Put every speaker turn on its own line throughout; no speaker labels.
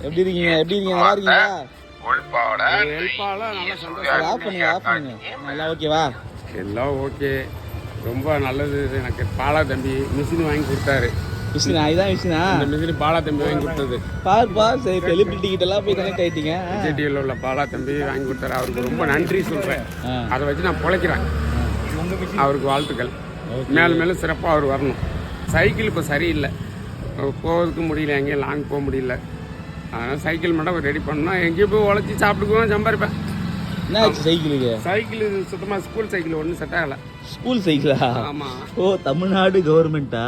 எப்படி இருக்கீங்க நல்லா இருக்கீங்களா? ஆஃப் பண்ணுங்க நல்லா ஓகேவா?
எல்லாம் ஓகே, ரொம்ப நல்லது. எனக்கு பாலா தம்பி மிஷின் வாங்கி கொடுத்தாரு.
மிஷினா? இதான் மிஷினா?
இந்த மிஷின் பாலா தம்பி வாங்கி கொடுத்தது.
பாருப்பா, சரி செலிபிரிட்டி கிட்ட எல்லாம் போய் கனெக்ட் ஆயிட்டீங்க.
விஜய்டிவியில் உள்ள பாலா தம்பி வாங்கி கொடுத்தாரு. அவருக்கு ரொம்ப நன்றி சொல்கிறேன். அதை வச்சு நான் பிழைக்கிறேன். அவருக்கு வாழ்த்துக்கள். மேலும் மேலும் சிறப்பாக அவர் வரணும். சைக்கிள் இப்போ சரியில்லை, போகிறதுக்கு முடியல, எங்கேயும் லாங் போக முடியல. அதனால் சைக்கிள் மட்டும் ரெடி பண்ணால் எங்கேயும் போய் உழைச்சி சாப்பிட்டுக்குவோம், சம்பாதிப்பேன்.
என்ன ஆச்சு சைக்கிளுக்கு?
சைக்கிள் சுத்தமாக ஸ்கூல் சைக்கிள் ஒன்றும் செட் ஆகலை.
ஸ்கூல் சைக்கிளா?
ஆமாம்.
ஓ, தமிழ்நாடு கவர்மெண்ட்டா?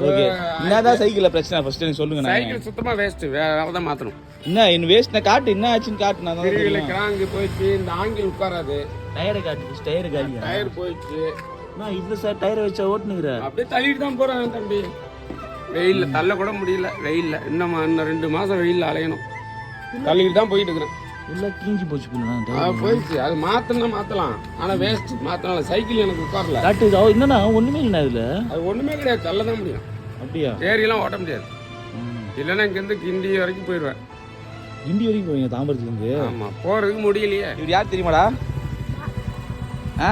ஓகே. என்னதான் சைக்கிளில் பிரச்சனை ஃபர்ஸ்ட் எனக்கு சொல்லுங்க.
சைக்கிள் சுத்தமாக வேஸ்ட்டு, வேறு தான் மாற்றணும்.
என்ன இன்னும் வேஸ்ட்னா காட்டு, என்ன ஆச்சுன்னு காட்டு. நான் தான்
கிராங்கு போயிடுச்சு, இந்த ஆங்கிள் உட்காராது.
டயரை காட்டு, டயர் காலியா?
டயர் போயிடுச்சு.
நான் இல்லை சார், டயரை வச்சா ஓட்டுனுங்கிற.
அப்படியே தள்ளிட்டு தான் போகிறேன் தம்பி. வெயிலில் தள்ள கூட முடியல. வெயிலில் இன்னும் 2 மாதம் வெயிலில் அலையணும். தள்ளிக்கிட்டு தான் போயிட்டு இருக்கிறேன்.
எல்லாம் கிஞ்சி போச்சு.
போயிடுச்சு. அது மாற்றலாம், ஆனால் வேஸ்ட். மாற்றலாம். சைக்கிள் எனக்கு உட்காரல.
காட்டு என்னன்னா ஒன்றுமே இல்லை அதில்.
அது ஒன்றுமே கிடையாது, தள்ள தான் முடியும்.
அப்படியா?
ஏரியெல்லாம் ஓட்ட முடியாது. இல்லைன்னா இங்கேருந்து கிண்டி வரைக்கும் போயிடுவேன்.
கிண்டி வரைக்கும் போவீங்க தாம்பரத்துலேருந்து?
ஆமாம், போகிறதுக்கு முடியலையே.
இவர் யார் தெரியுமாடா? ஆ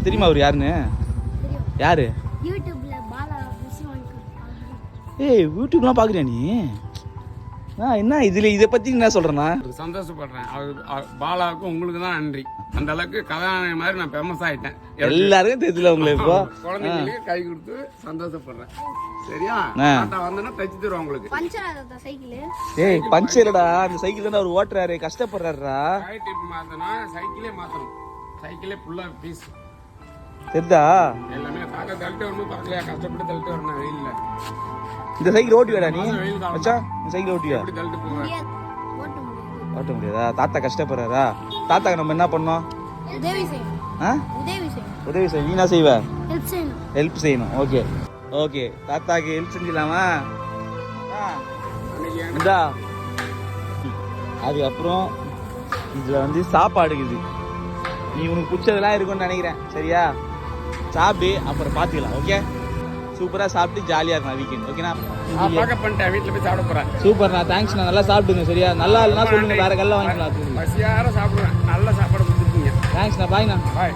தெரியுமா அவர் யாருன்னு? யாரு? ஏய், யூடியூப்லாம் பார்க்குறியா நீ? என்ன இதை பற்றி என்ன சொல்கிறேன்னா?
சந்தோஷப்படுறேன். பாலாவுக்கும் உங்களுக்கு தான் நன்றி. அந்த அளவுக்கு கதாநாயகன் மாதிரி நான் ஃபேமஸ் ஆகிட்டேன்.
எல்லாருக்கும் தெரியல உங்களுக்கு. இப்போ
குழந்தைங்களுக்கு கை கொடுத்து சந்தோஷப்படுறேன். சரியா? வந்தோன்னா தச்சு தருவோம் உங்களுக்கு.
ஏய், பஞ்சர்டா, அந்த சைக்கிள் தானே அவர் ஓட்டுறாரு, கஷ்டப்படுறாருடா.
டிப் மாற்றினா சைக்கிளே மாற்றணும். சைக்கிளே ஃபுல்லாக பீஸ்
தெரிதா?
எல்லாமே தாக்க தள்ளிட்டு வரணும். பக்கத்துலையா கஷ்டப்பட்டு தள்ளிட்டு வரணும் வெயிலில்.
இந்த சைக்கிள் ஓட்டுவியாடா நீ? மச்சா, இந்த சைக்கிள் ஓட்டுவியா?
தள்ளிட்டு போவேன்.
ஓட்ட முடியாதா? தாத்தா கஷ்டப்படுறாரா? தாத்தாக்கு நம்ம என்ன பண்ணோம்? உதவி செய்ய. நீ என்ன செய்வ? ஹெல்ப் செய்யணும். ஓகே ஓகே, தாத்தாக்கு ஹெல்ப் செஞ்சிடலாமா? இதா அதுக்கப்புறம் இதில் சாப்பாடு இருக்குது. நீ உனக்கு பிடிச்சதெல்லாம் இருக்கும்னு நினைக்கிறேன். சரியா? சாப்பிட்டு அப்புறம் பார்த்துக்கலாம். ஓகே, சூப்பராக சாப்பிட்டு ஜாலியாக இருக்கலாம் வீக்கெண்ட். ஓகேண்ணா?
பேக்கப் பண்ணிட்டேன், வீட்டில் போய் சாப்பிட போகிறேன்.
சூப்பர்ண்ணா, தேங்க்ஸ்ண்ணா. நல்லா சாப்பிடுங்க. சரியா? நல்லா இல்லைனா சொல்லுங்க, வேறு கல்ல வாங்கிக்கலாம்.
பசியார சாப்பிடுவேன். நல்ல சாப்பாடு கொடுத்துருக்கீங்க.
தேங்க்ஸ்ண்ணா. பாய்ண்ணா.
பாய்.